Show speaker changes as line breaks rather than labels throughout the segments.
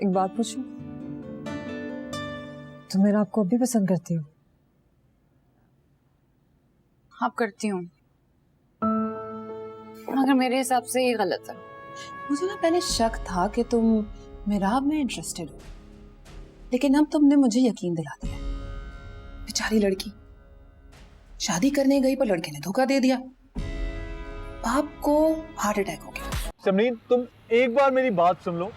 एक बात पूछूं? तुम मेरा आपको अब भी पसंद करती हो?
हाँ करती हूँ, मगर मेरे हिसाब से ये गलत है।
मुझे ना पहले शक था कि तुम मेराब में इंटरेस्टेड हो, लेकिन अब तुमने मुझे यकीन दिला दिया। बेचारी लड़की शादी करने गई पर लड़के ने धोखा दे दिया, बाप को हार्ट अटैक हो गया।
समरीन, तुम एक बार मेरी बात सुन लो,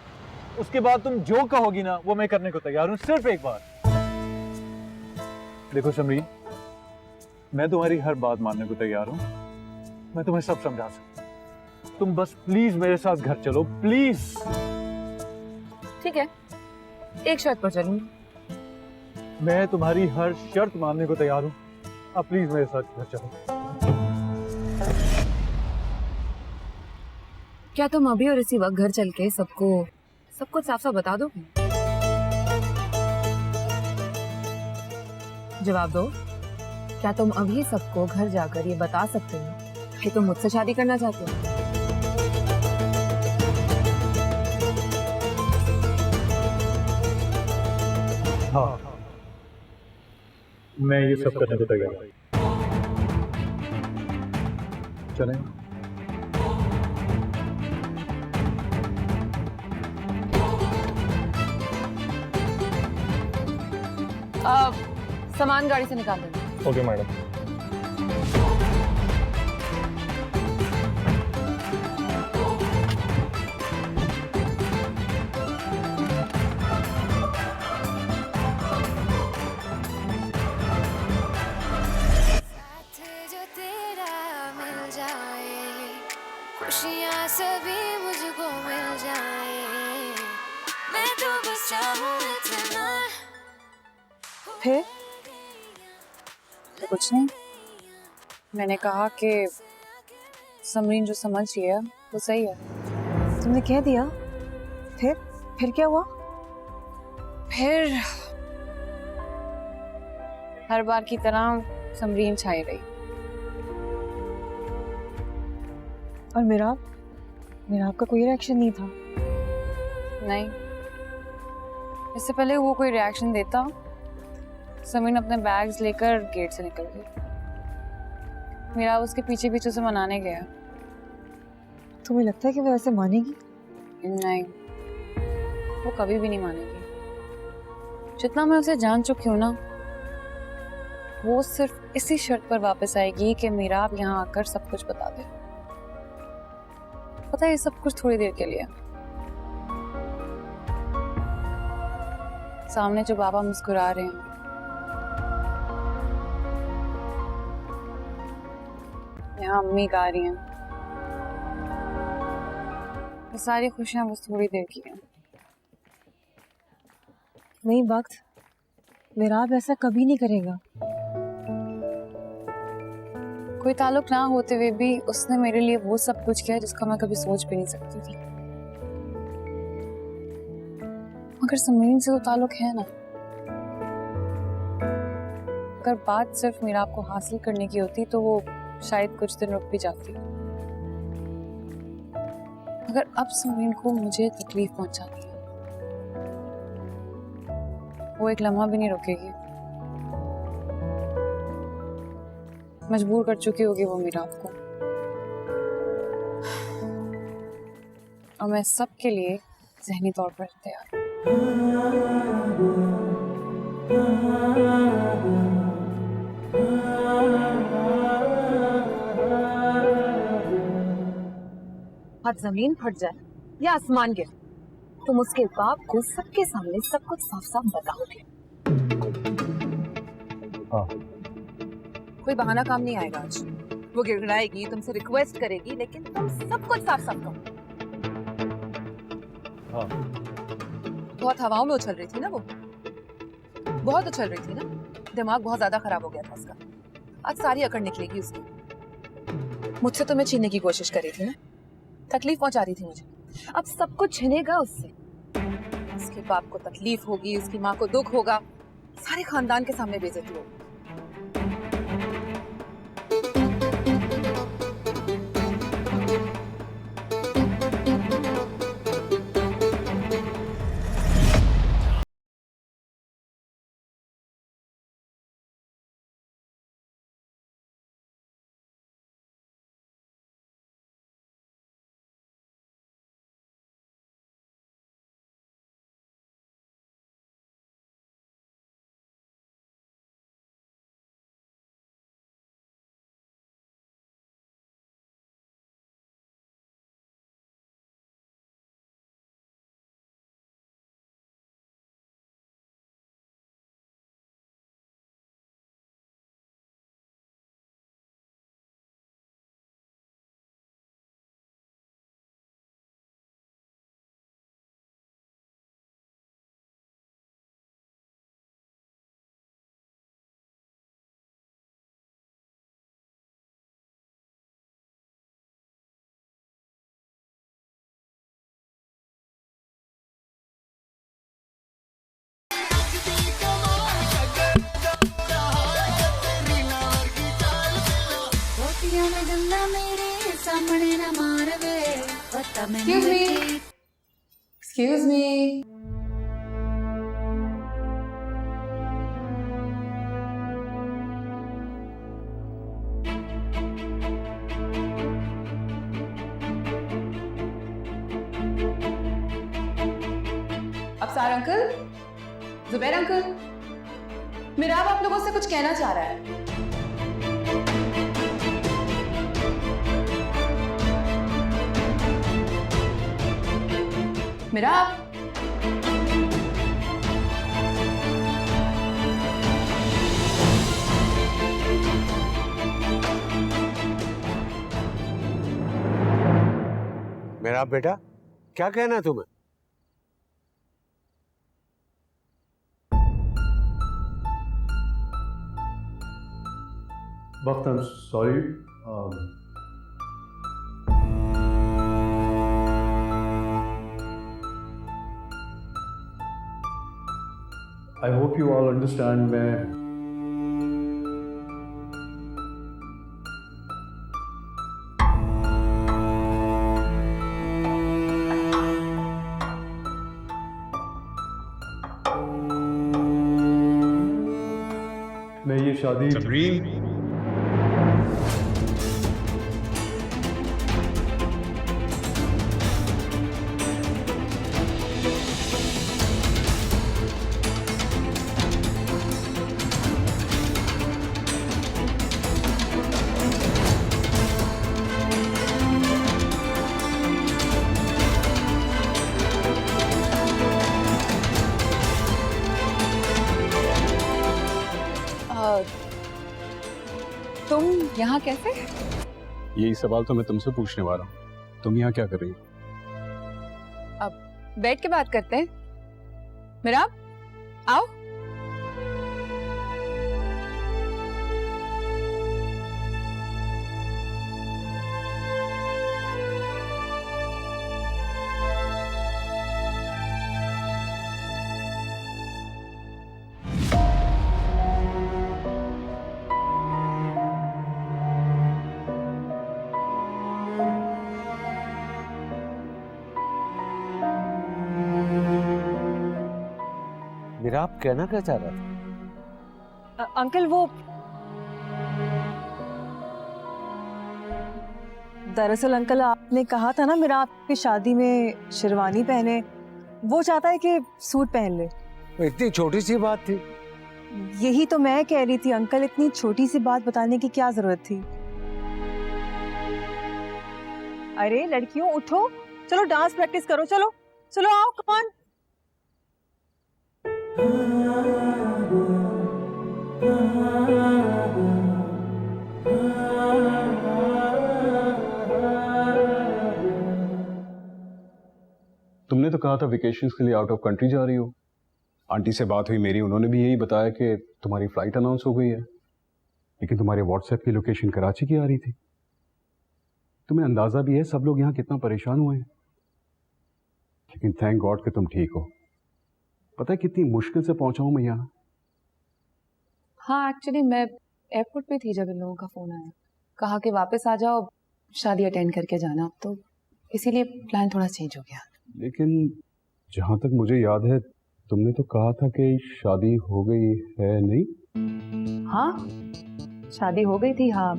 उसके बाद तुम जो कहोगी ना वो मैं करने को तैयार हूं, सिर्फ एक बार। देखो समरीन, मैं तुम्हारी हर बात मानने को तैयार हूं, मैं तुम्हें सब समझा सकता हूं। तुम बस प्लीज मेरे साथ घर चलो, प्लीज।
ठीक है, एक शर्त पर चलूंगी।
मैं तुम्हारी हर शर्त मानने को तैयार हूं, आप प्लीज मेरे साथ घर चलो।
क्या तुम अभी और इसी वक्त घर चल के सबको सब कुछ साफ साफ बता दोगे? जवाब दो, क्या तुम अभी सबको घर जाकर ये बता सकते हो कि तुम मुझसे शादी करना चाहते हो?
हाँ, मैं ये सब करने को तैयार हूं। चलें?
सामान गाड़ी से निकाल देना।
Okay madam.
खुशियाँ सभी मुझको मिल जाए, मैं तो बस चाहूँ इतना।
फिर तो कुछ नहीं, मैंने कहा कि समरीन जो समझ रही है वो सही है।
तुमने कह दिया? फिर क्या हुआ?
फिर हर बार की तरह समरीन छाई रही।
और मेरा आपका कोई रिएक्शन नहीं था?
नहीं, इससे पहले वो कोई रिएक्शन देता समरीन अपने बैग्स लेकर गेट से निकल गई। मेरा उसके पीछे पीछे से मनाने गया।
तुम्हें लगता है कि वो ऐसे मानेगी?
नहीं, वो कभी भी नहीं मानेगी। जितना मैं उसे जान चुकी हूँ ना, वो सिर्फ इसी शर्त पर वापस आएगी कि मेरा आप यहाँ आकर सब कुछ बता दे। पता है, ये सब कुछ थोड़ी देर के लिए। सामने जो बाबा मुस्कुरा रहे हैं, यहाँ अम्मी गा रही हैं, ये सारी खुशियां बस थोड़ी देर की हैं।
नहीं वक्त, मेरा आप ऐसा कभी नहीं करेगा।
कोई ताल्लुक ना होते हुए भी उसने मेरे लिए वो सब कुछ किया जिसका मैं कभी सोच भी नहीं सकती थी। मगर समरीन से तो ताल्लुक है ना। अगर बात सिर्फ मेरा आपको हासिल करने की होती तो वो शायद कुछ दिन रुक भी जाती। मगर अब समरीन को मुझे तकलीफ पहुंचाती है, वो एक लम्हा भी नहीं रुकेगी। मजबूर कर चुकी होगी वो मेरा आपको, और मैं सबके लिए ज़हनी तौर पर तैयार
हाथ जमीन फट जाए या आसमान गिर, तुम उसके बाप को सबके सामने सब कुछ साफ साफ बताओगे।
हाँ।
कोई बहाना काम नहीं आएगा आज। वो गिड़गिड़ाएगी, तुमसे रिक्वेस्ट करेगी, लेकिन तुम सब कुछ साफ साफ कहो।
हाँ।
बहुत हवाओं में उछल रही थी ना वो, बहुत उछल रही थी ना, दिमाग बहुत ज्यादा खराब हो गया था उसका। आज सारी अकड़ निकलेगी उसकी। मुझसे तुम्हें छीनने की कोशिश कर रही थी ना, तकलीफ पहुंचा रही थी मुझे, अब सब कुछ छिनेगा उससे। उसके बाप को तकलीफ होगी, उसकी माँ को दुख होगा, सारे खानदान के सामने बेइज्जती होगी।
सामने ना मार वे पता मैंने
Excuse me. Afsar uncle, Zubair uncle, मिराब आप लोगों से कुछ कहना चाह रहा है। मिराब,
मेरा बेटा क्या कहना है तुम्हें?
Bakht, I'm sorry. I hope you all understand मैं ये शादी
तुम यहाँ कैसे?
यही सवाल तो मैं तुमसे पूछने वाला हूँ। तुम यहाँ क्या कर रही हो?
बैठ के बात करते हैं। मिराब, आओ।
मेरा आप कहना क्या चाह रहा था?
अंकल वो दरअसल अंकल आपने कहा था ना मेरा आपकी शादी में शेरवानी पहने, वो चाहता है कि सूट पहन ले।
इतनी छोटी सी बात थी।
यही तो मैं कह रही थी अंकल, इतनी छोटी सी बात बताने की क्या जरूरत थी? अरे लड़कियों उठो, चलो डांस प्रैक्टिस करो, चलो चलो आओ, कम ऑन।
तुमने तो कहा था वेकेशंस के लिए आउट ऑफ कंट्री जा रही हो। आंटी से बात हुई मेरी, उन्होंने भी यही बताया कि तुम्हारी फ्लाइट अनाउंस हो गई है, लेकिन तुम्हारे व्हाट्सएप की लोकेशन कराची की आ रही थी। तुम्हें अंदाजा भी है सब लोग यहाँ कितना परेशान हुए हैं, लेकिन थैंक गॉड कि तुम ठीक हो। पता है कितनी मुश्किल से पहुंचा हूं मैं यहाँ।
हाँ, एक्चुअली मैं एयरपोर्ट पे थी जब इन लोगों का फोन आया, कहा कि वापस आ जाओ, शादी अटेंड करके जाना, तो इसीलिए प्लान थोड़ा चेंज हो गया।
लेकिन जहां तक मुझे याद है तुमने तो कहा था कि शादी हो गई है, नहीं?
हाँ, शादी हो गई थी। हाँ,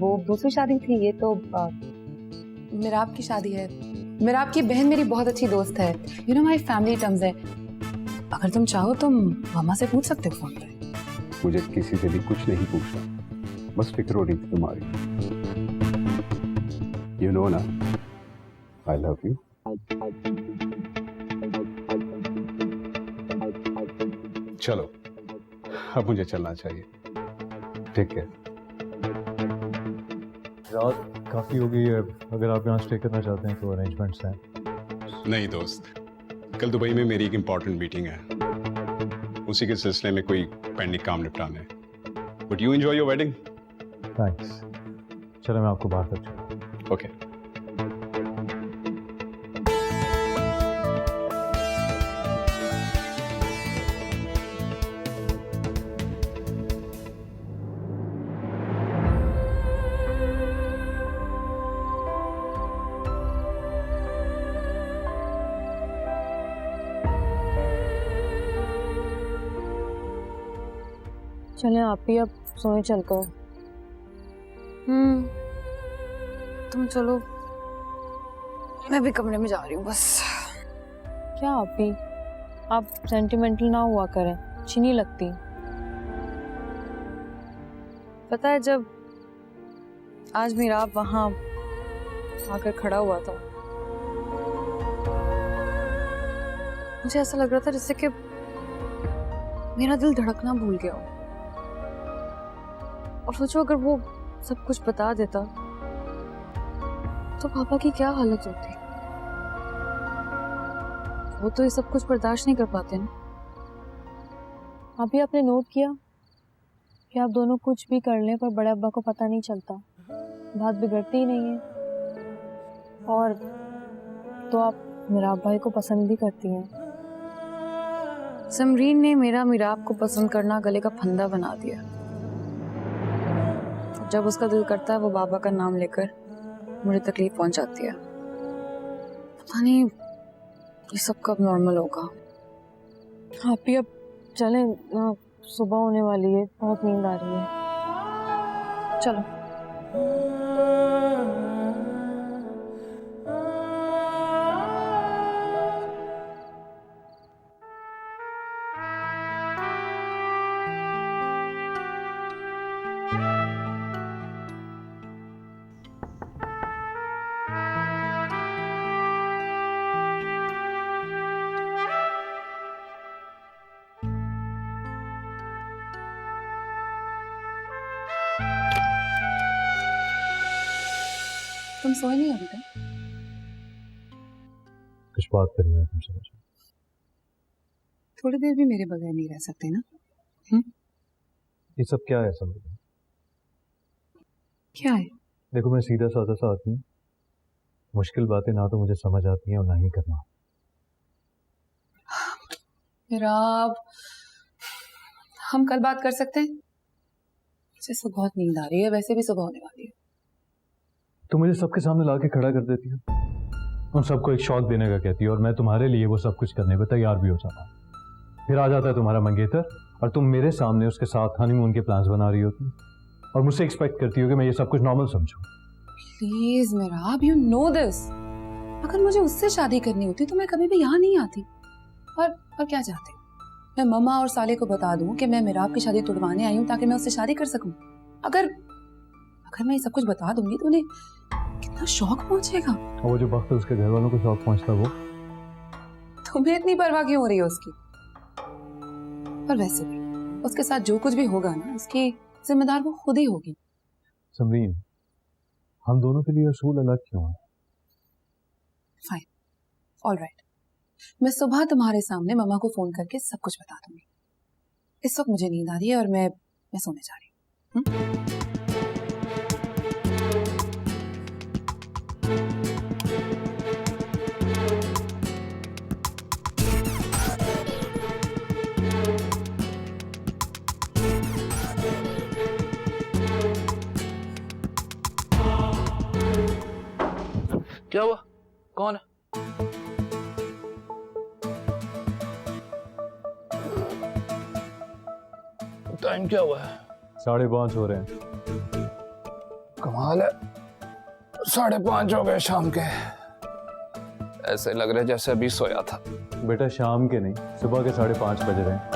वो दूसरी शादी थी, ये तो
मिराब की शादी है। मिराब की बहन मेरी बहुत अच्छी दोस्त है, you know my family terms है। अगर तुम चाहो तो मामा से पूछ सकते हो फोन पे।
मुझे किसी से भी कुछ नहीं पूछना, बस फिक्र हो रही थी तुम्हारी। यू नो ना, आई लव यू। चलो अब मुझे चलना चाहिए। ठीक है।
रात काफी हो गई है, अगर आप यहाँ स्टे करना चाहते हैं तो अरेंजमेंट्स हैं।
नहीं दोस्त, कल दुबई में मेरी एक इम्पॉर्टेंट मीटिंग है, उसी के सिलसिले में कोई पेंडिंग काम निपटाना है। But you enjoy your wedding.
Thanks. चलो मैं आपको बाहर तक चलूँ।
ओके।
चलें आप भी अब सोए चलकर।
तुम चलो, मैं भी कमरे में जा रही हूँ बस।
क्या आप भी, आप सेंटिमेंटल ना हुआ करें, अच्छी नहीं लगती।
पता है जब आज मेरा वहां आकर खड़ा हुआ था, मुझे ऐसा लग रहा था जैसे कि मेरा दिल धड़कना भूल गया हो। और सोचो अगर वो सब कुछ बता देता तो पापा की क्या हालत होती। वो तो ये सब कुछ बर्दाश्त नहीं कर पाते ना।
अभी आपने नोट किया कि आप दोनों कुछ भी कर लें पर बड़े अब्बा को पता नहीं चलता, बात बिगड़ती ही नहीं है। और तो आप मेराब भाई को पसंद भी करती हैं।
समरीन ने मेरा मिराब को पसंद करना गले का फंदा बना दिया। जब उसका दिल करता है वो बाबा का नाम लेकर मुझे तकलीफ पहुंचाती है। पता नहीं ये सब कब नॉर्मल होगा।
आप भी अब चलें, सुबह होने वाली है, बहुत नींद आ रही है।
चलो।
तुम सोए नहीं अभी तक?
कुछ बात करनी है तुमसे मुझे।
थोड़ी देर भी मेरे बगैर नहीं रह सकते ना?
ये सब क्या है समझ?
क्या है?
देखो मैं सीधा साधा सा आदमी हूँ, मुश्किल बातें ना तो मुझे समझ आती हैं और ना ही करना।
मिराब, हम कल बात कर सकते हैं? मुझे तो बहुत नींद आ रही है, वैसे भी सुबह होने वाली है।
तो मुझे सबके सामने ला के खड़ा कर देती हो, उन सबको एक शौक देने का कहती है, और मैं तुम्हारे लिए वो सब कुछ करने पर तैयार भी हो जाता हूँ। फिर आ जाता है तुम्हारा मंगेतर और तुम मेरे सामने उसके साथ हनीमून के प्लान्स बना रही होती और मुझसे एक्सपेक्ट करती हो कि मैं ये सब कुछ नॉर्मल समझूं।
Please Mirab, you know this. अगर मुझे उससे शादी करनी होती तो मैं कभी भी यहाँ नहीं आती। और क्या चाहते? मैं मम्मा और साले को बता दूं कि मैं मिराब की शादी तुड़वाने आई हूँ ताकि मैं उससे शादी कर सकूं। अगर मैं ये सब कुछ बता दूंगी तो उन्हें कितना शौक पहुंचेगा।
और वो जो वक्त उसके घर वालों को शौक पहुंचता, वो
तुम्हें इतनी परवाह क्यों हो रही है उसकी? पर वैसे भी उसके साथ जो कुछ भी होगा ना, उसकी जिम्मेदार वो खुद ही होगी।
समरीन, हम दोनों के लिए असूल अलग क्यों है?
Fine, alright. मैं सुबह तुम्हारे सामने मम्मा को फोन करके सब कुछ बता दूंगी। इस वक्त मुझे नींद आ रही है और मैं सोने जा रही हूँ।
क्या हुआ? कौन है? टाइम क्या हुआ है?
5:30 हो रहे हैं।
कमाल है, 5:30 हो गए शाम के। ऐसे लग रहा है जैसे अभी सोया था।
बेटा शाम के नहीं, सुबह के 5:30 बज रहे हैं।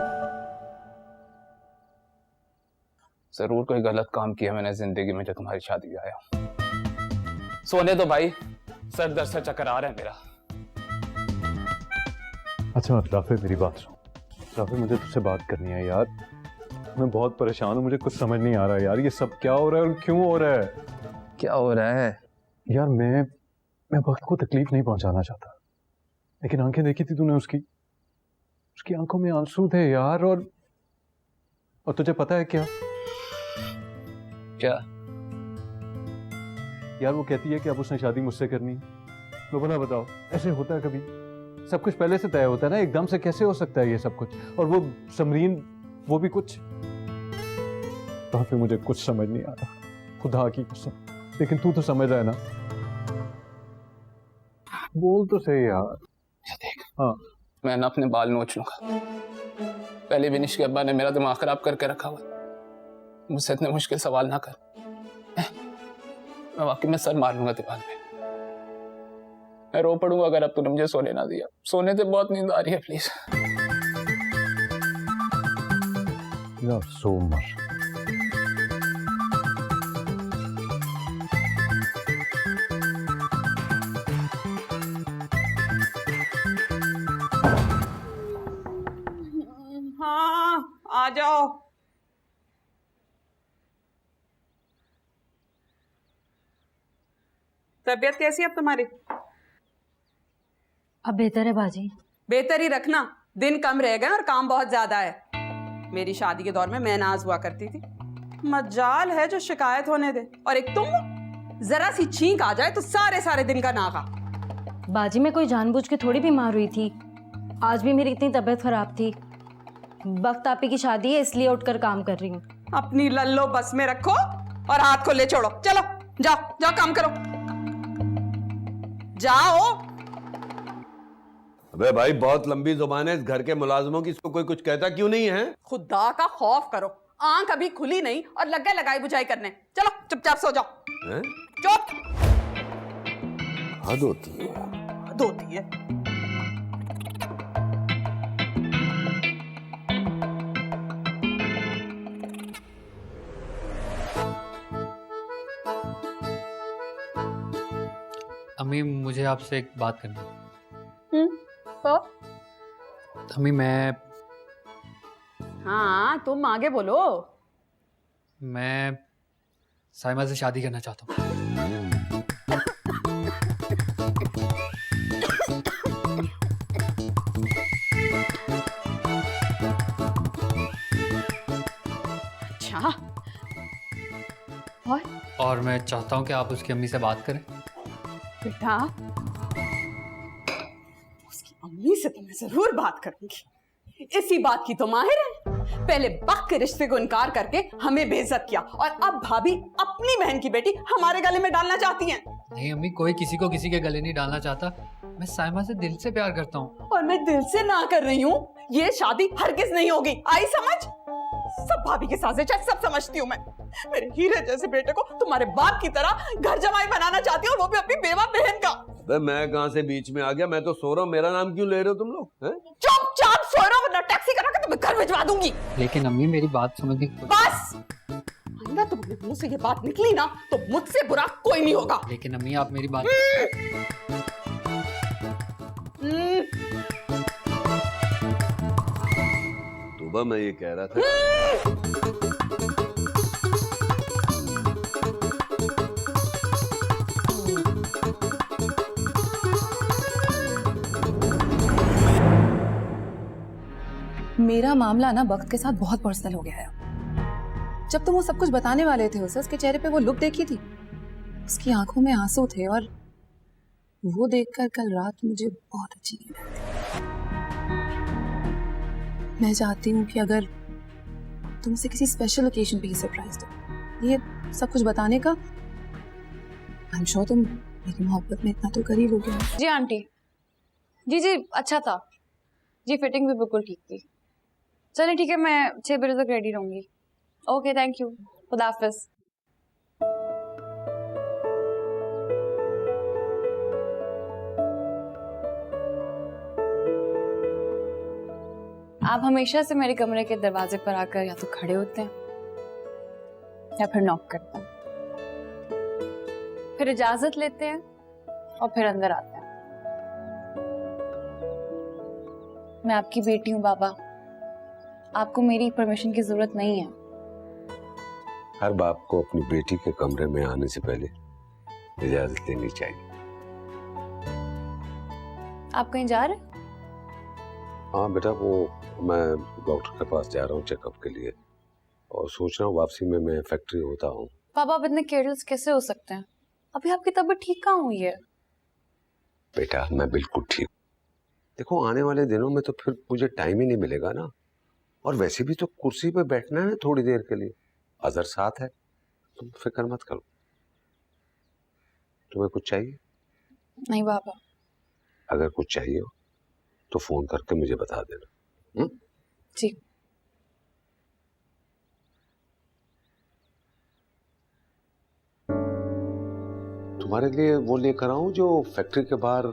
जरूर कोई गलत काम किया मैंने जिंदगी में जो तुम्हारी शादी में आया। सोने दो भाई, सर दर्द से चक्कर आ रहा है मेरा।
अच्छा राफे, मेरी बात सुन। राफे, मुझे तुझसे बात करनी है यार। मैं बहुत परेशान हूँ, मुझे कुछ समझ नहीं आ रहा यार, ये सब क्या हो रहा है और क्यों हो रहा है?
क्या हो रहा है?
यार मैं वक्त को तकलीफ नहीं पहुंचाना चाहता, लेकिन आंखें देखी थी तूने उसकी आंखों में आंसू थे यार। और तुझे पता है क्या?
क्या?
यार वो कहती है कि अब उसने शादी मुझसे करनी है। तो भला बताओ, ऐसे होता है कभी? सब कुछ पहले से तय होता है ना, एकदम से कैसे हो सकता है ये सब कुछ? और वो समरीन, वो भी कुछ। तो फिर मुझे कुछ समझ नहीं आ रहा, खुदा की कसम। लेकिन तू तो समझ रहा है ना? बोल तो सही यार।
देख,
हाँ,
मैं ना अपने बाल नोच लूंगा। पहले विनिश के अब्बा ने मेरा दिमाग खराब करके रखा हुआ। मुझसे इतने मुश्किल सवाल ना कर। मैं वाकई में सर मार लूंगा दीवार में। मैं रो पड़ूंगा अगर अब तूने मुझे सोने ना दिया। सोने से बहुत नींद आ रही है, प्लीज।
You're so much.
हाँ आ जाओ। तबीयत कैसी है अब तुम्हारी?
अब बेहतर है बाजी।
बेहतर ही रखना, दिन कम रह गए और काम बहुत ज्यादा है। मेरी शादी के दौर में मैं नाज हुआ करती थी, मजाल है जो शिकायत होने दे। और एक तुम, जरा सी छींक आ जाए तो सारे सारे दिन का नागा।
बाजी मैं कोई जानबूझ के थोड़ी बीमार हुई थी। आज भी मेरी इतनी तबीयत खराब थी। वक्त आपी की शादी है इसलिए उठकर काम कर रही हूँ।
अपनी लल्लो बस में रखो और हाथ को ले छोड़ो। चलो जाओ जाओ काम करो, जाओ।
अबे भाई बहुत लंबी जुबान है इस घर के मुलाजमों की, इसको कोई कुछ कहता क्यों नहीं है?
खुदा का खौफ करो, आंख अभी खुली नहीं और लग गए लगाई बुझाई करने। चलो चुपचाप सो जाओ।
हैं?
चुप।
हद होती है।
हद होती है।
अम्मी मुझे आपसे एक बात करनी है।
तो
अम्मी मैं
हाँ तुम आगे बोलो।
मैं साइमा से शादी करना चाहता हूँ।
अच्छा,
और मैं चाहता हूँ कि आप उसकी अम्मी से बात करें।
बेटा उसकी अम्मी से तो मैं जरूर बात करूंगी। इसी बात की तो माहिर है। पहले बक के रिश्ते को इनकार करके हमें बेइज्जत किया और अब भाभी अपनी बहन की बेटी हमारे गले में डालना चाहती हैं।
नहीं अम्मी, कोई किसी को किसी के गले नहीं डालना चाहता। मैं साइमा से दिल से प्यार करता हूँ।
और मैं दिल से ना कर रही हूँ। ये शादी हरगिज नहीं होगी, आई समझ? सब भाभी की साजिश है, सब समझती हूँ मैं। मेरे हीरे जैसे बेटे को तुम्हारे बाप की तरह घर जमाई बनाना चाहती हूँ और वो भी अपनी बेवा बहन का।
अबे मैं कहाँ से बीच में आ गया? मैं तो सो रहा हूँ, मेरा नाम क्यों ले रहे हो तुम लोग?
चुपचाप सो रहा हूँ वरना टैक्सी करा के तुम्हें घर भिजवा दूंगी।
लेकिन अम्मी मेरी बात समझने की
बस आइंदा तुम्हारे मुंह से ये बात निकली ना तो मुझसे बुरा कोई नहीं होगा।
लेकिन अम्मी आप मेरी बात
सुबह मैं ये कह रहा था
मेरा मामला ना वक्त के साथ बहुत पर्सनल हो गया है। जब तुम वो सब कुछ बताने वाले थे उसे, उसके चेहरे पे वो लुक देखी थी, उसकी आंखों में आंसू थे और वो देखकर कल रात मुझे बहुत अच्छी नींद आई थी। मैं चाहती हूँ कि अगर तुम उसे किसी स्पेशल ओकेजन पे ही सरप्राइज दो। ये सब कुछ बताने का आई एम श्योर तुम मेरी मोहब्बत में इतना तो कर ही लोगे।
जी आंटी, जी अच्छा था जी, फिटिंग भी बिल्कुल ठीक थी। चलिए ठीक है, मैं 6 बजे तक रेडी रहूंगी। ओके थैंक यू, खुदा हाफिज। आप हमेशा से मेरे कमरे के दरवाजे पर आकर या तो खड़े होते हैं या फिर नॉक करते हैं, फिर इजाजत लेते हैं और फिर अंदर आते हैं। मैं आपकी बेटी हूँ बाबा, आपको मेरी परमिशन की जरूरत नहीं है।
हर बाप को अपनी बेटी के कमरे में आने से पहले इजाजत लेनी चाहिए।
आप कहीं जा रहे हैं?
हाँ बेटा, वो मैं डॉक्टर के पास जा रहा हूँ चेकअप के लिए और सोच रहा हूँ वापसी में मैं फैक्ट्री होता हूँ।
पापा आप इतने केयरलेस कैसे हो सकते हैं? अभी आपकी तबीयत ठीक कहाँ हुई है?
बेटा मैं बिल्कुल ठीक। देखो आने वाले दिनों में तो फिर मुझे टाइम ही नहीं मिलेगा ना, और वैसे भी तो कुर्सी पे बैठना है थोड़ी देर के लिए। अजहर साथ है, तुम फिक्र मत करो। तुम्हें कुछ चाहिए?
नहीं बाबा।
अगर कुछ चाहिए हो तो फोन करके मुझे बता देना।
जी।
तुम्हारे लिए वो लेकर आऊं जो फैक्ट्री के बाहर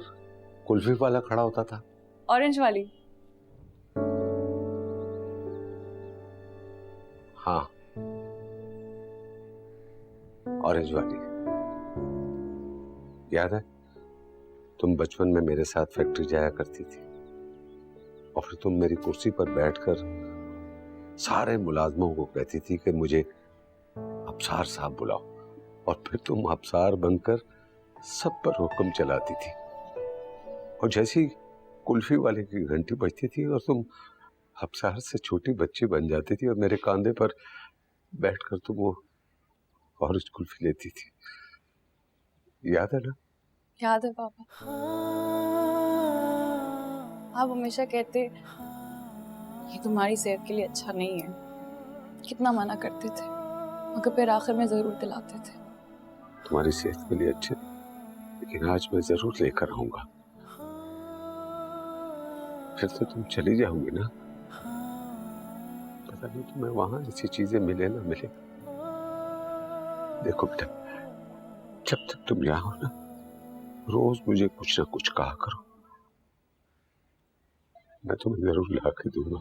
कुल्फी वाला खड़ा होता था?
ऑरेंज वाली।
हाँ, ऑरेंज वाली। याद है तुम बचपन में मेरे साथ फैक्ट्री जाया करती थी और फिर तुम मेरी कुर्सी पर बैठकर सारे मुलाजमों को कहती थी कि मुझे अफसार साहब बुलाओ, और फिर तुम अफसार बनकर सब पर हुक्म चलाती थी। और जैसी कुल्फी वाले की घंटी बजती थी और तुम अफसार से छोटी बच्ची बन जाती थी और मेरे कांधे पर बैठकर तुम वो ऑरेंज कुल्फी लेती थी। याद है ना?
याद है पापा। आप हमेशा कहते ये तुम्हारी सेहत के लिए अच्छा नहीं है, कितना मना करते थे, मगर फिर आखिर में जरूर दिलाते थे।
तुम्हारी सेहत के लिए अच्छे, लेकिन आज मैं जरूर लेकर आऊंगा। फिर तो तुम चली जाओगी ना, पता नहीं तुम्हें वहां ऐसी चीजें मिले ना मिले। देखो बेटा, जब तक तुम यहाँ हो ना, रोज मुझे कुछ ना कुछ कहा करो, मैं तुम्हें जरूर ला के दूंगा।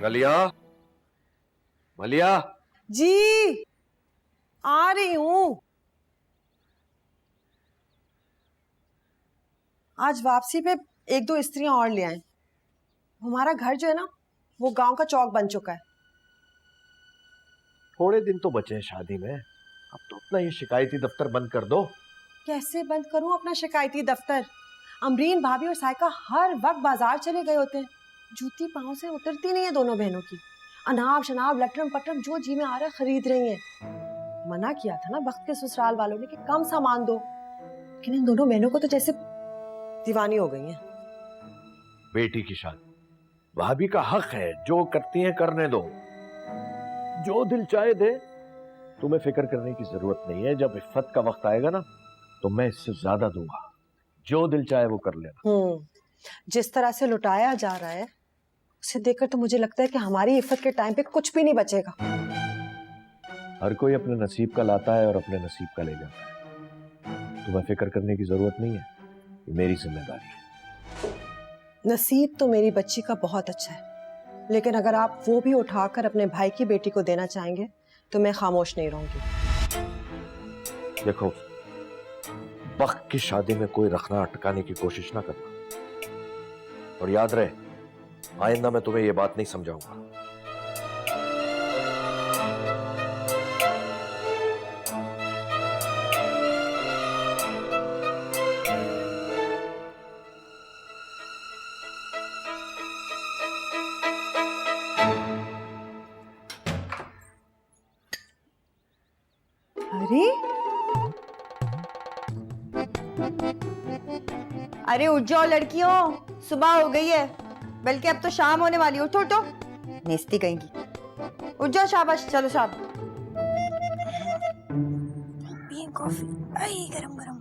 मलिया, मलिया
जी आ रही हूं। आज वापसी पे एक दो स्त्रियां और ले आए। हमारा घर जो है ना, वो गांव का चौक बन चुका है।
थोड़े दिन तो बचे हैं शादी में, अब तो अपना ये शिकायती दफ्तर बंद कर दो।
कैसे बंद करूं अपना शिकायती दफ्तर? अमरीन भाभी और साइका हर वक्त बाजार चले गए होते हैं। जूती पांव से उतरती नहीं है दोनों बहनों की। अनाब शनाब लटरम पटरम जो जी में आ रहा है खरीद रही हैं। मना किया था ना वक्त के ससुराल वालों ने कि कम सामान दो, लेकिन इन दोनों बहनों को तो जैसे दीवानी हो गई हैं।
बेटी की शादी भाभी का हक है, जो करती हैं करने दो, जो दिल चाहे दे। तुम्हें फिक्र करने की जरूरत नहीं है। जब इफ्फत का वक्त आएगा ना, तो मैं इससे ज्यादा दूंगा। जो दिल चाहे वो कर लेना।
जिस तरह से लुटाया जा रहा है उसे देखकर तो मुझे लगता है कि हमारी इफ्फत के टाइम पे कुछ भी नहीं बचेगा।
हर कोई अपने नसीब का लाता है और अपने नसीब का ले जाता है। तुम्हें फिक्र करने की जरूरत नहीं है, ये मेरी जिम्मेदारी है।
नसीब तो मेरी बच्ची का बहुत अच्छा है, लेकिन अगर आप वो भी उठाकर अपने भाई की बेटी को देना चाहेंगे तो मैं खामोश नहीं रहूंगी।
देखो, वक्त की शादी में कोई रखना अटकाने की कोशिश ना करना, और याद रहे आइंदा मैं तुम्हें ये बात नहीं समझाऊंगा।
अरे उठ जाओ लड़कियों, सुबह हो गई है, बल्कि अब तो शाम होने वाली है। उठो उठो, नेस्ती कहेंगी। उठ जाओ, शाबाश, चलो शाबाश।
पिए कॉफी, आई गरम गरम।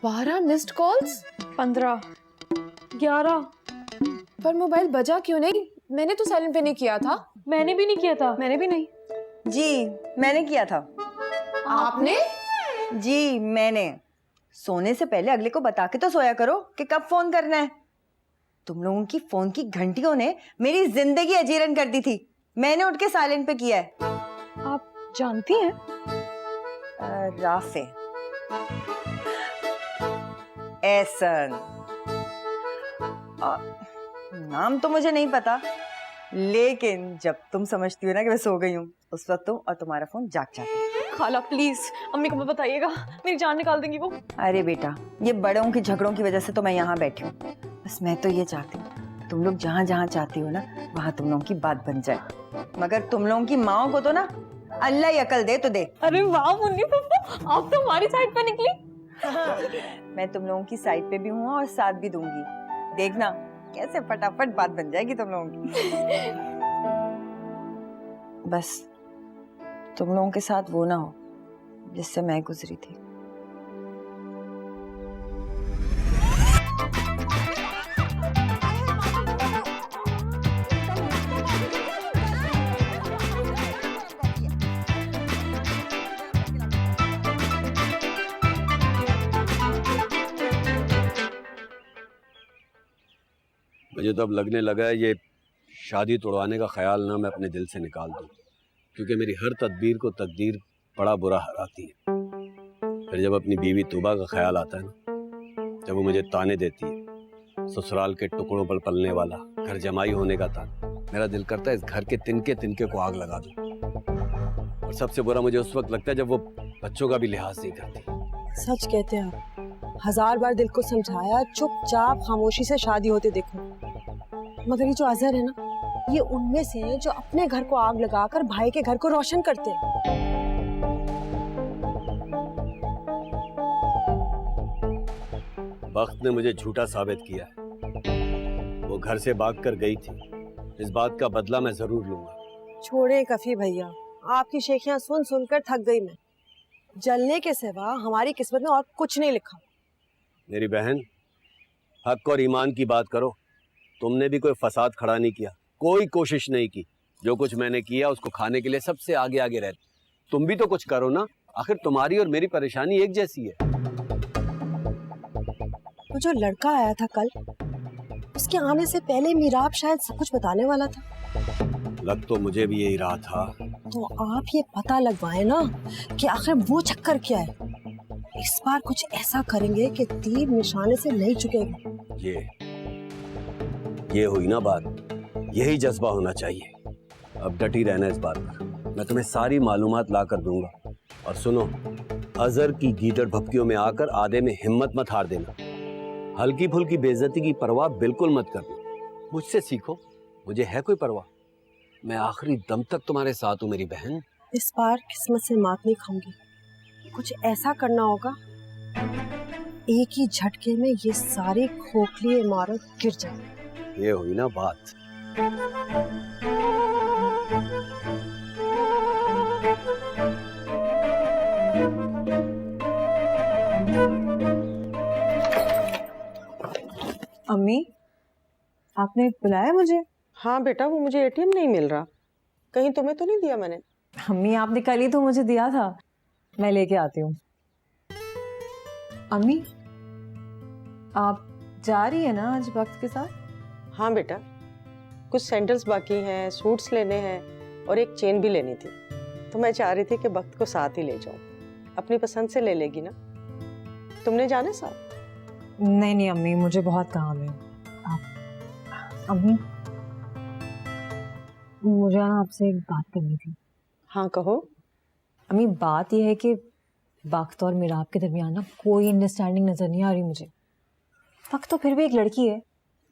12 मिस्ड कॉल्स,
15, 11।
पर मोबाइल बजा क्यों नहीं? मैंने तो साइलेंट पे नहीं किया था।
मैंने भी नहीं किया था।
मैंने भी नहीं।
जी मैंने किया था।
आपने?
जी मैंने। सोने से पहले अगले को बता के तो सोया करो कि कब फोन करना है। तुम लोगों की फोन की घंटियों ने मेरी जिंदगी अजीरन कर दी थी। मैंने उठ के साइलेंट पे किया है।
आप जानती हैं?
राफे, एहसन, नाम तो मुझे नहीं पता, लेकिन जब तुम समझती हो ना कि मैं सो गई हूँ, उस वक्त तुम और तुम्हारा फोन जाग जाते हैं।
खाला प्लीज अम्मी को मत बताइएगा, मेरी जान निकाल देंगी वो।
अरे बेटा, ये बड़ों की झगड़ों की वजह से तो मैं यहाँ बैठी हूँ। बस मैं तो ये चाहती हूँ तुम लोग जहाँ जहाँ चाहती हो ना, वहाँ तुम लोगों की बात बन जाए। मगर तुम लोगों की माओ को तो ना अल्लाह ही अकल दे तो दे।
अरे वाह मुन्नी पापा, आप तो हमारी साइड पे निकली।
मैं तुम लोगों की साइड पे भी हूँ और साथ भी दूंगी। देखना कैसे फटाफट बात बन जाएगी तुम लोगों की। बस तुम लोगों के साथ वो ना हो जिससे मैं गुजरी थी।
मुझे तो अब लगने लगा है ये शादी तोड़वाने का ख्याल ना मैं अपने दिल से निकाल दूं, क्योंकि मेरी हर तदबीर को तकदीर बड़ा बुरा हराती है। फिर जब अपनी बीवी तूबा का ख्याल आता है ना, जब वो मुझे ताने देती है, ससुराल के टुकड़ों पर पलने वाला घर जमाई होने का ताना, मेरा दिल करता है इस घर के तिनके तिनके को आग लगा दूं। और सबसे बुरा मुझे उस वक्त लगता है जब वो बच्चों का भी लिहाज नहीं करती।
सच कहते हैं आप, 1000 बार दिल को समझाया, चुपचाप खामोशी से शादी होते देखो। मगर ये जो अजहर है ना, ये उनमें से हैं जो अपने घर को आग लगाकर भाई के घर को रोशन करते हैं।
वक्त ने मुझे झूठा साबित किया है। वो घर से भागकर गई थी, इस बात का बदला मैं जरूर लूंगा।
छोड़े कफी भैया, आपकी शेखियां सुन सुनकर थक गई मैं। जलने के सिवा हमारी किस्मत में और कुछ नहीं लिखा।
मेरी बहन, हक और ईमान की बात करो। तुमने भी कोई फसाद खड़ा नहीं किया, कोई कोशिश नहीं की। जो कुछ मैंने किया उसको खाने के लिए सबसे आगे आगे रहते। तुम भी तो कुछ करो ना, आखिर तुम्हारी और मेरी परेशानी एक जैसी है।
वो जो लड़का आया था कल, उसके आने से पहले मीराब शायद सब कुछ बताने वाला था।
लग तो मुझे भी यही रहा था।
तो आप ये पता लगवाए ना कि आखिर वो चक्कर क्या है। इस बार कुछ ऐसा करेंगे कि तीर निशाने से नहीं चुकेगा।
ये हुई ना बात, यही जज्बा होना चाहिए। अब डटी रहना इस बात पर। मैं तुम्हें सारी मालूमात ला कर दूंगा। और सुनो, अजहर की गीदड़ भपकियों में आकर आधे में हिम्मत मत हार देना। हल्की फुल्की बेइज्जती की परवाह बिल्कुल मत करना। मुझसे सीखो, मुझे है कोई परवाह। मैं आखिरी दम तक तुम्हारे साथ हूँ मेरी बहन।
इस बार किस्मत से मात नहीं खाऊंगी। कुछ ऐसा करना होगा एक ही झटके में ये सारी खोखली इमारत गिर जाए।
ये हुई ना बात।
अम्मी, आपने बुलाया मुझे? हाँ बेटा, वो मुझे एटीएम नहीं मिल रहा। कहीं तुम्हें तो नहीं दिया मैंने?
अम्मी, आपने कल ही तो मुझे दिया था, मैं लेके आती हूँ। अम्मी, आप जा रही है ना आज वक्त के साथ?
हाँ बेटा, कुछ सैंडल्स बाकी हैं, सूट्स लेने हैं और एक चेन भी लेनी थी। तो मैं चाह रही थी कि वक्त को साथ ही ले जाऊं। अपनी पसंद से ले लेगी ना? तुमने जाना साथ?
नहीं अम्मी, मुझे बहुत काम है। अम्मी, मुझे ना आपसे एक बात करनी थी।
हाँ कहो।
अम्मी, बात यह है कि वक्त और मीराब के दरमियान ना कोई अंडरस्टैंडिंग नजर नहीं आ रही मुझे। वक्त तो फिर भी एक लड़की है,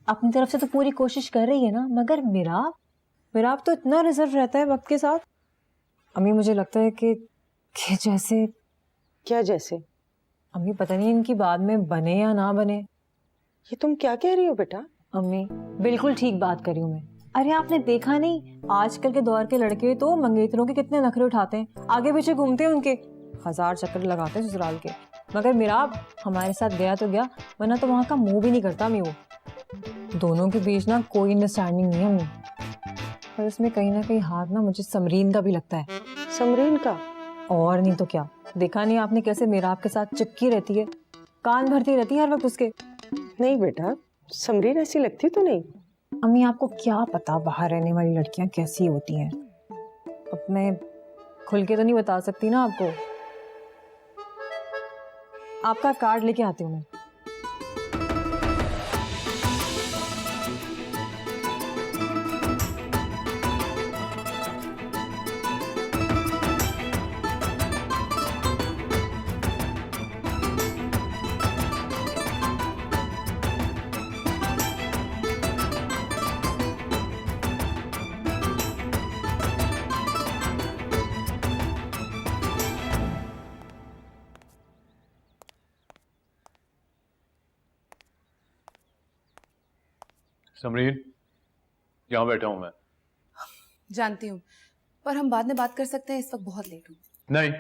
अपनी तरफ से तो पूरी कोशिश कर रही है ना, मगर मीराब तो इतना रिजर्व रहता है वक्त के साथ। अम्मी, मुझे लगता है कि जैसे।
क्या जैसे?
अम्मी, पता नहीं इनकी बाद में बने या ना बने।
ये तुम क्या कह रही हो बेटा?
अम्मी, बिल्कुल ठीक बात कर रही हूँ मैं। अरे आपने देखा नहीं, आजकल के दौर के लड़के तो मंगेतरों के कितने नखरे उठाते हैं, आगे पीछे घूमते हैं उनके, 1000 चक्कर लगाते हैं ससुराल के। मगर मीराब हमारे साथ गया तो गया, वरना तो वहाँ का मुंह भी नहीं करता। मैं वो दोनों के बीच ना कोई अंडरस्टैंडिंग नहीं है अम्मी। पर इसमें कहीं ना कहीं हाथ ना मुझे समरीन का भी लगता है।
समरीन का?
और नहीं तो क्या, देखा नहीं आपने कैसे मीराब के साथ चिपकी रहती है, कान भरती रहती है हर वक्त उसके।
नहीं बेटा, समरीन ऐसी लगती तो नहीं।
अम्मी, आपको क्या पता बाहर रहने वाली लड़कियां कैसी होती हैं। अब मैं खुल के तो नहीं बता सकती ना आपको। आपका कार्ड लेके आती हूँ मैं।
समरीन, यहाँ बैठा हूँ मैं।
जानती हूँ, पर हम बाद में बात कर सकते हैं, इस वक्त बहुत लेट हूँ।
नहीं,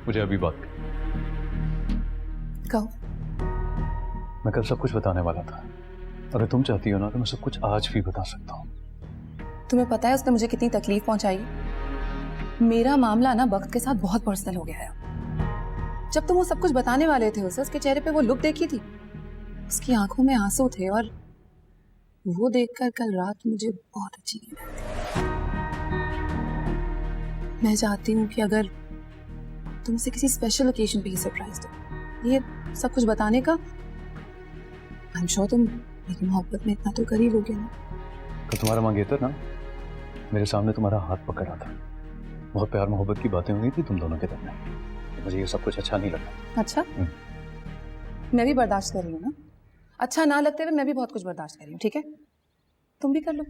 मुझे अभी बात कर।
कहो।
मैं कल सब कुछ बताने वाला था। अगर तुम चाहती हो ना तो मैं सब कुछ आज भी बता सकता हूँ।
तुम्हें पता है उसने मुझे कितनी तकलीफ पहुंचाई? मेरा मामला ना वक्त के साथ बहुत पर्सनल हो गया है। जब तुम वो सब कुछ बताने वाले थे उसे, उसके चेहरे पे वो लुक देखी थी, उसकी आंखों में आंसू थे, और वो देखकर कल रात मुझे बहुत अच्छी नींद आई थी। मैं चाहती हूँ कि अगर तुम उसे किसी स्पेशल ओकेजन पे ही सरप्राइज दो, ये सब कुछ बताने का। आई एम श्योर तुम मेरी मोहब्बत में इतना तो कर ही लोगे ना।
तो तुम्हारा मंगेतर ना मेरे सामने तुम्हारा हाथ पकड़ रहा था, बहुत प्यार मोहब्बत की बातें हुई थी तुम दोनों के दरमियान। मुझे ये सब कुछ अच्छा नहीं लगा।
अच्छा, मैं भी बर्दाश्त कर रही हूँ ना। अच्छा ना लगते हुए मैं भी बहुत कुछ बर्दाश्त कर रही हूँ, ठीक है? तुम भी कर लो।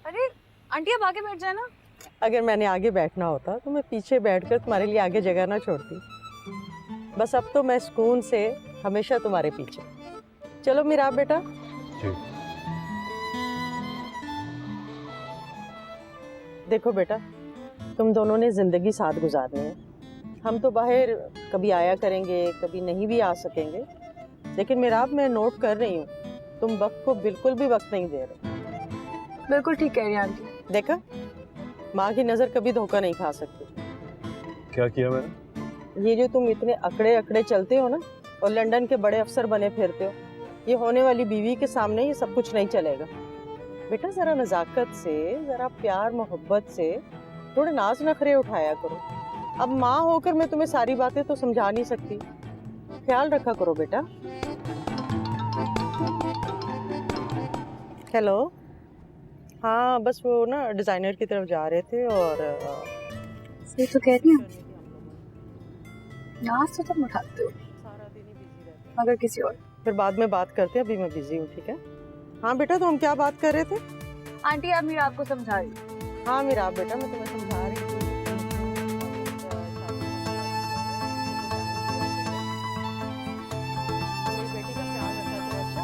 अरे आंटी आप आगे बैठ जाए ना।
अगर मैंने आगे बैठना होता तो मैं पीछे बैठकर तुम्हारे लिए आगे जगह ना छोड़ती। बस अब तो मैं सुकून से हमेशा तुम्हारे पीछे। चलो मेरा बेटा।
जी।
देखो बेटा, तुम दोनों ने जिंदगी साथ गुजारनी है। हम तो बाहर कभी आया करेंगे, कभी नहीं भी आ सकेंगे, लेकिन मेरा अब मैं नोट कर रही हूँ तुम वक्त को बिल्कुल भी वक्त नहीं दे रहे।
बिल्कुल ठीक कह रही हैं आंटी।
देखा, माँ की नजर कभी धोखा नहीं खा सकती।
क्या किया मैंने?
ये जो तुम इतने अकड़े अकड़े चलते हो ना और लंदन के बड़े अफसर बने फिरते हो, ये होने वाली बीवी के सामने ये सब कुछ नहीं चलेगा। बेटा जरा नजाकत से, जरा प्यार मोहब्बत से थोड़े नाज नखरे उठाया करो। अब माँ होकर मैं तुम्हें सारी बातें तो समझा नहीं सकती, ख्याल रखा करो बेटा। हेलो, हाँ बस वो ना डिजाइनर की तरफ जा रहे थे और
सही तो कह रही हैं, नाज तो तुम उठाते हो मगर किसी और।
फिर बाद में बात करते हैं, अभी मैं बिजी हूँ, ठीक है? हाँ बेटा, तो हम क्या बात कर रहे थे?
आंटी आप मेरा आपको समझा रही।
हाँ मेरा बेटा, मैं तुम्हें समझा रही थी। बेटी का ख्याल रखा करो, अच्छा?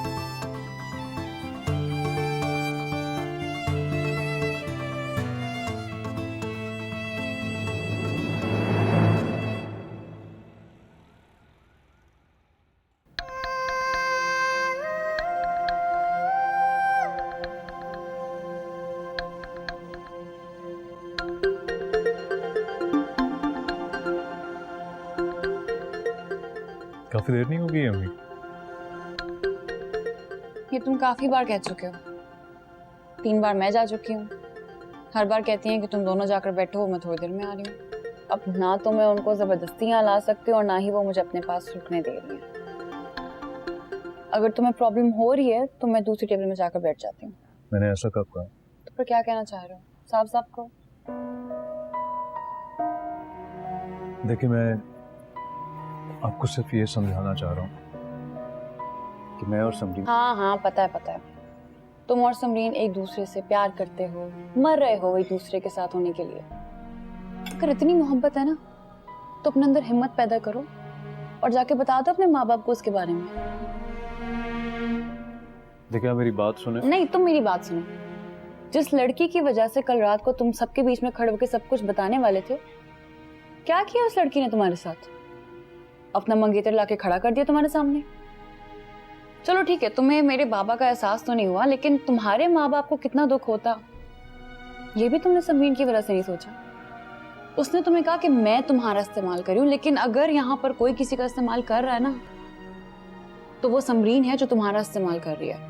काफी देर नहीं हो गई अम्मी?
ये तुम काफी बार कह चुके हो। 3 बार मैं जा चुकी हूँ। हर बार कहती हैं कि तुम दोनों जाकर बैठो, मैं थोड़ी देर में आ रही हूँ। अब ना तो मैं उनको जबरदस्ती यहाँ ला सकती हूँ और ना ही वो मुझे अपने पास रुकने दे रही है। अगर तुम्हें प्रॉब्लम हो रही है तो मैं दूसरी टेबल में जाकर बैठ जाती हूँ।
मैंने ऐसा कब कहा?
तो फिर क्या कहना चाह रहे हो? साफ साफ कहो।
देखिए, मैं आपको सिर्फ ये समझाना चाह रहा हूँ कि मैं और समरीन।
हाँ पता है। तुम और समरीन एक दूसरे से प्यार करते हो, मर रहे हो एक दूसरे के साथ होने के लिए। अगर इतनी मोहब्बत है ना तो अपने अंदर हिम्मत पैदा करो और जाके बता दो अपने माँ बाप को उसके बारे में।
देखिए, मेरी बात सुने।
नहीं, तुम मेरी बात सुनो। जिस लड़की की वजह से कल रात को तुम सबके बीच में खड़े होकर सब कुछ बताने वाले थे, क्या किया उस लड़की ने तुम्हारे साथ? अपना मंगेतर लाके खड़ा कर दिया तुम्हारे सामने। चलो ठीक है, तुम्हें मेरे बाबा का एहसास तो नहीं हुआ, लेकिन तुम्हारे माँ बाप को कितना दुख होता ये भी तुमने समरीन की वजह से नहीं सोचा। उसने तुम्हें कहा कि मैं तुम्हारा इस्तेमाल करूं, लेकिन अगर यहाँ पर कोई किसी का इस्तेमाल कर रहा है ना तो वो समरीन है जो तुम्हारा इस्तेमाल कर रही है।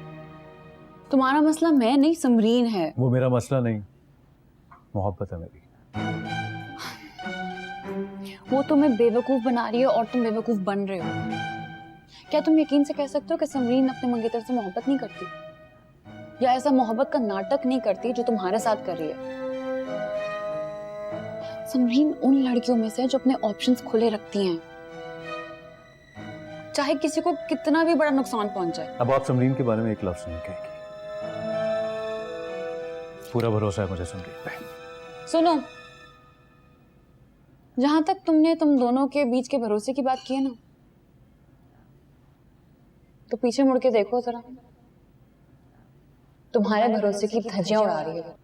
तुम्हारा मसला मैं नहीं, समरीन है।
वो मेरा मसला नहीं, मोहब्बत है मेरी।
वो तुम्हें बेवकूफ बना रही है और तुम बेवकूफ बन रहे हो। क्या तुम यकीन से कह सकते हो कि समरीन अपने मंगेतर से मोहब्बत नहीं करती, या ऐसा मोहब्बत का नाटक नहीं करती जो तुम्हारे साथ कर रही है? समरीन उन लड़कियों में से जो अपने ऑप्शंस खुले रखती हैं, चाहे किसी को कितना भी बड़ा नुकसान पहुंच जाए।
अब आप समरीन के बारे में एक लफ्ज नहीं कहेंगी। पूरा भरोसा है मुझे समरीन पे।
सुनो, जहां तक तुमने तुम दोनों के बीच के भरोसे की बात की है ना, तो पीछे मुड़ के देखो जरा, तुम्हारे भरोसे की धज्जियां उड़ा रही है।